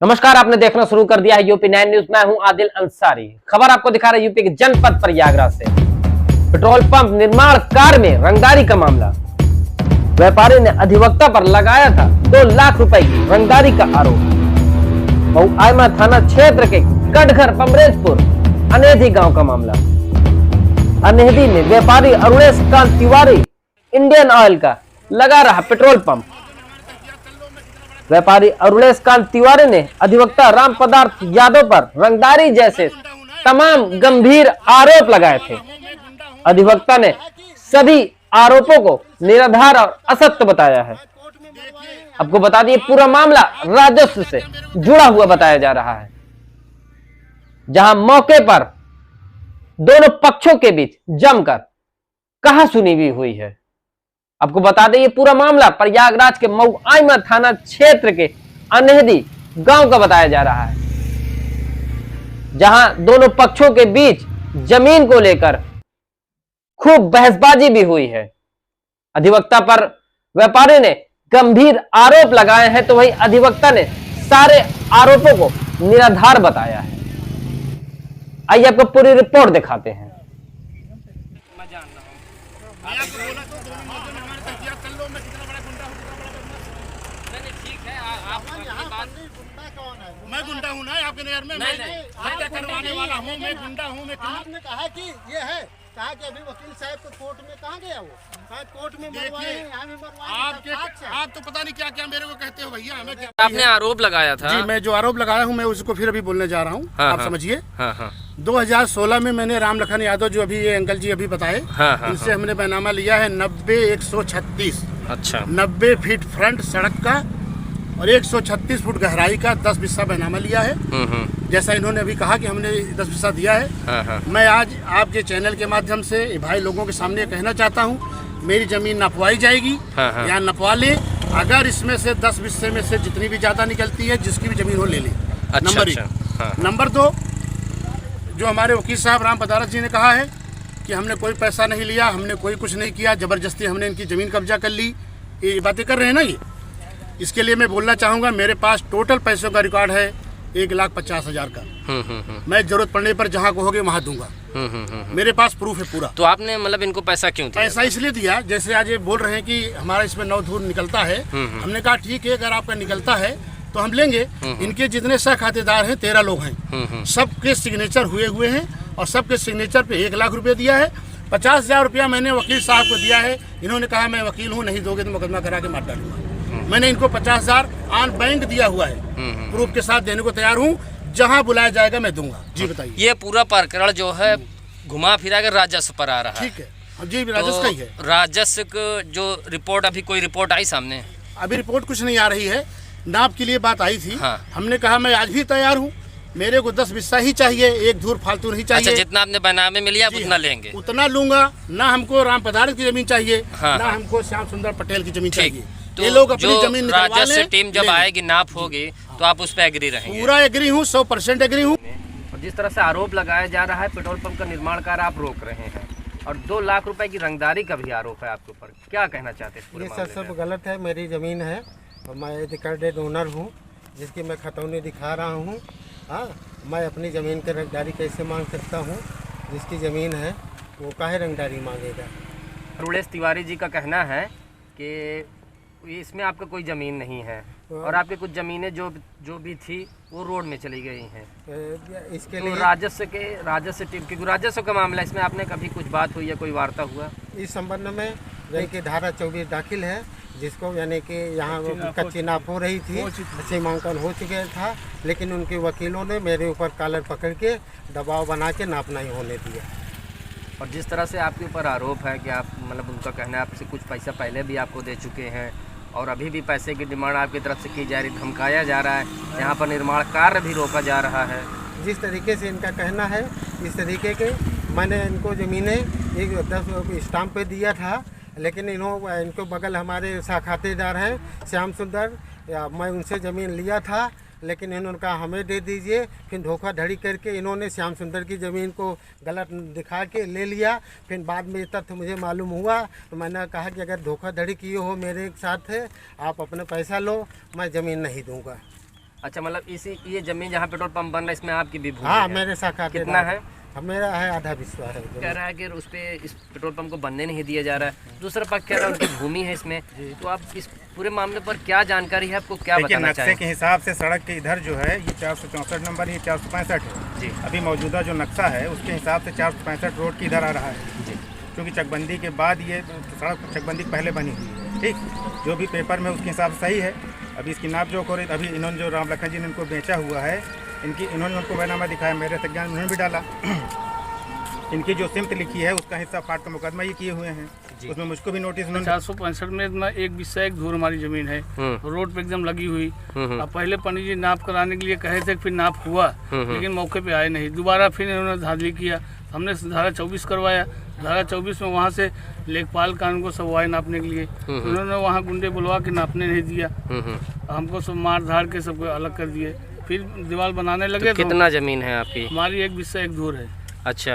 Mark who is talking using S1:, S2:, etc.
S1: नमस्कार, आपने देखना शुरू कर दिया है यूपी 9 न्यूज। मैं हूं आदिल अंसारी। खबर आपको दिखा रहे यूपी के जनपद प्रयागराज से। पेट्रोल पंप निर्माण कार्य में रंगदारी का मामला। व्यापारी ने अधिवक्ता पर लगाया था 2 लाख रुपए की रंगदारी का आरोप। आयमा थाना क्षेत्र के कटघर पमरेजपुर अनेधी गांव का मामला। अनेधी में व्यापारी अरुणेश कांत तिवारी इंडियन ऑयल का लगा रहा पेट्रोल पंप। व्यापारी अरुणेश कांत तिवारी ने अधिवक्ता राम पदार्थ यादव पर रंगदारी जैसे तमाम गंभीर आरोप लगाए थे। अधिवक्ता ने सभी आरोपों को निराधार और असत्य बताया है। आपको बता दिए, पूरा मामला राजस्व से जुड़ा हुआ बताया जा रहा है, जहां मौके पर दोनों पक्षों के बीच जमकर कहासुनी भी हुई है। आपको बता दें, ये पूरा मामला प्रयागराज के मऊआइमा थाना क्षेत्र के अनेधी गांव का बताया जा रहा है, जहां दोनों पक्षों के बीच जमीन को लेकर खूब बहसबाजी भी हुई है। अधिवक्ता पर व्यापारी ने गंभीर आरोप लगाए हैं, तो वहीं अधिवक्ता ने सारे आरोपों को निराधार बताया है। आइए आपको पूरी रिपोर्ट दिखाते हैं।
S2: मैं गुंडा हूँ ना आपके नजर में? मैं क्या करवाने वाला हूँ? मैं गुंडा हूँ? मैं
S3: आपने कहा कि ये है, कहा कि अभी वकील साहब को कोर्ट में कहाँ गया, वो शायद कोर्ट में मरवाए, यहाँ भी मरवाए।
S2: आप तो पता नहीं क्या क्या मेरे को कहते हो भैया। हमें क्या
S1: आपने आरोप लगाया था?
S2: जी, मैं जो आरोप लगाया हूँ मैं उसको फिर अभी बोलने जा रहा हूँ। आप समझिए। 2016 में मैंने राम लखन यादव, जो अभी ये अंकल जी अभी बताए, इनसे हमने बैनामा लिया है 90-136। अच्छा। 90 फीट फ्रंट सड़क का और 136 फुट गहराई का 10 बिस्सा बैनामा लिया है। जैसा इन्होंने अभी कहा कि हमने 10 बिस्सा दिया है। मैं आज आपके चैनल के माध्यम से भाई लोगों के सामने कहना चाहता हूँ, मेरी जमीन नपवाई जाएगी या नपवा ले। अगर इसमें से 10 बिस्से में से जितनी भी ज्यादा निकलती है, जिसकी भी जमीन हो ले ले। नंबर 1। नंबर 2, जो हमारे वकील साहब राम पदारथ जी ने कहा है कि हमने कोई पैसा नहीं लिया, हमने कोई कुछ नहीं किया, जबरदस्ती हमने इनकी जमीन कब्जा कर ली, ये बातें कर रहे हैं ना ये। इसके लिए मैं बोलना चाहूँगा, मेरे पास टोटल पैसों का रिकॉर्ड है 1,50,000 का। मैं जरूरत पड़ने पर जहाँ कहोगे वहाँ दूंगा। मेरे पास प्रूफ है पूरा।
S1: तो आपने मतलब इनको पैसा क्यों दिया?
S2: पैसा इसलिए दिया, जैसे आज ये बोल रहे हैं कि हमारा इसमें 9 धूर निकलता है। हमने कहा ठीक है, अगर आपका निकलता है तो हम लेंगे। इनके जितने सह खातेदार हैं 13 लोग हैं, सबके सिग्नेचर हुए हैं और सबके सिग्नेचर पे 1 लाख रुपये दिया है। 50,000 रुपया मैंने वकील साहब को दिया है। इन्होंने कहा मैं वकील हूँ, नहीं दोगे तो मुकदमा करा के मार डालूंगा। मैंने इनको 50,000 ऑन बैंक दिया हुआ है, प्रूफ के साथ देने को तैयार हूँ। जहाँ बुलाया जाएगा मैं दूंगा। जी बताइए।
S1: ये पूरा प्रकरण जो है घुमा फिरा कर राजस्व पर आ रहा है।
S2: ठीक है जी, राजस्व का ही है।
S1: राजस्व जो रिपोर्ट, अभी कोई रिपोर्ट आई सामने?
S2: अभी रिपोर्ट कुछ नहीं आ रही है। नाप के लिए बात आई थी। हमने कहा मैं आज भी तैयार हूँ, मेरे को 10 बिस्सा ही चाहिए, 1 धूर फालतू नहीं चाहिए।
S1: अच्छा, जितना आपने बैनामे में लिया उतना लेंगे?
S2: उतना लूंगा। ना हमको राम पदार्थ की जमीन चाहिए, ना हमको श्याम सुंदर पटेल की जमीन चाहिए।
S1: तो
S2: ये लोग अपनी जमीन
S1: राजस्व टीम जब आएगी, नाप होगी, तो आप उस पर एग्री रहेंगे?
S2: पूरा एग्री हूँ, 100% एग्री हूँ।
S1: और जिस तरह से आरोप लगाया जा रहा है, पेट्रोल पंप का निर्माण कार्य आप रोक रहे हैं और 2 लाख रुपए की रंगदारी का भी आरोप है आपके ऊपर, क्या कहना चाहते हैं?
S3: ये सब गलत है। मेरी ज़मीन है और मैं रिकॉर्डेड ओनर हूँ, जिसकी मैं खतौनी दिखा रहा हूँ। हाँ, मैं अपनी ज़मीन की रंगदारी कैसे मांग सकता हूँ? जिसकी ज़मीन है वो काहे रंगदारी मांगेगा?
S1: अरुणेश तिवारी जी का कहना है कि इसमें आपका कोई ज़मीन नहीं है और आपके कुछ ज़मीनें जो भी थी वो रोड में चली गई हैं।
S3: इसके
S1: तो
S3: लिए
S1: राजस्व टीम की राजस्व का मामला, इसमें आपने कभी कुछ बात हुई या कोई वार्ता हुआ?
S3: इस संबंध में यानी कि धारा 24 दाखिल है, जिसको यानी कि यहाँ कच्ची नाप हो रही थी, सीमांकन हो चुका था, लेकिन उनके वकीलों ने मेरे ऊपर कॉलर पकड़ के दबाव बना के नाप नहीं होने दिया।
S1: और जिस तरह से आपके ऊपर आरोप है कि आप मतलब उनका कहना है आपसे कुछ पैसा पहले भी आपको दे चुके हैं और अभी भी पैसे की डिमांड आपकी तरफ से की जा रही, धमकाया जा रहा है, यहाँ पर निर्माण कार्य भी रोका जा रहा है।
S3: जिस तरीके से इनका कहना है, इस तरीके के मैंने इनको ज़मीनें एक 10 स्टाम्प पे दिया था, लेकिन इनको बगल हमारे खातेदार हैं श्याम सुंदर, मैं उनसे ज़मीन लिया था, लेकिन इन्होंने कहा हमें दे दीजिए। फिर धोखाधड़ी करके इन्होंने श्याम सुंदर की ज़मीन को गलत दिखा के ले लिया। फिर बाद में ये तथ्य मुझे मालूम हुआ, तो मैंने कहा कि अगर धोखाधड़ी किए हो मेरे साथ है, आप अपने पैसा लो, मैं ज़मीन नहीं दूंगा।
S1: अच्छा, मतलब इसी ये जमीन जहाँ पेट्रोल पंप बन रहा है इसमें आपकी भी भूमि
S3: हाँ
S1: है?
S3: मेरे साखाते
S1: कितना है?
S3: मेरा है आधा विश्वा है।
S1: कह रहा है कि उस पे इस पेट्रोल पंप को बनने नहीं दिया जा रहा है, दूसरा पक्ष कह रहा है उनकी भूमि है इसमें। तो आप इस पूरे मामले पर क्या जानकारी है, आपको क्या
S4: देखिए,
S1: बताना
S4: नक्शे
S1: चाहिए?
S4: के हिसाब से सड़क के इधर जो है ये 464 नंबर, ये 465 है
S1: जी
S4: अभी मौजूदा जो नक्शा है उसके हिसाब से 465 रोड की इधर आ रहा है
S1: जी।
S4: क्योंकि चकबंदी के बाद ये सड़क चकबंदी पहले बनी हुई है। ठीक, जो भी पेपर में उसके हिसाब से सही है। अभी इसकी नाप जोख हो रही, अभी इन्होंने जो राम लखन जी ने इनको बेचा हुआ है, इन्होंने उनको बैनामा दिखाया, मेरे संज्ञान में उन्होंने भी डाला। इनकी जो सिमत लिखी है उसका हिस्सा फाट का मुकदमा ये किए हुए हैं, उसमें मुझको भी नोटिस
S5: 465 में इतना एक बिस्सा एक धूर हमारी जमीन है, रोड पे एकदम लगी हुई। अब पहले पंडित जी नाप कराने के लिए कहे थे, फिर नाप हुआ लेकिन मौके पे आए नहीं। दोबारा फिर इन्होंने धांधली किया, हमने धारा 24 करवाया। धारा 24 में वहाँ से लेखपाल कानून को सब आए नापने के लिए, उन्होंने वहाँ गुंडे बुलवा के नापने नहीं दिया, हमको सब मार धाड़ के सबको अलग कर दिए। फिर दीवार बनाने लगे।
S1: तो कितना जमीन है आपकी?
S5: हमारी एक बिस्सा एक धूर है।
S1: अच्छा।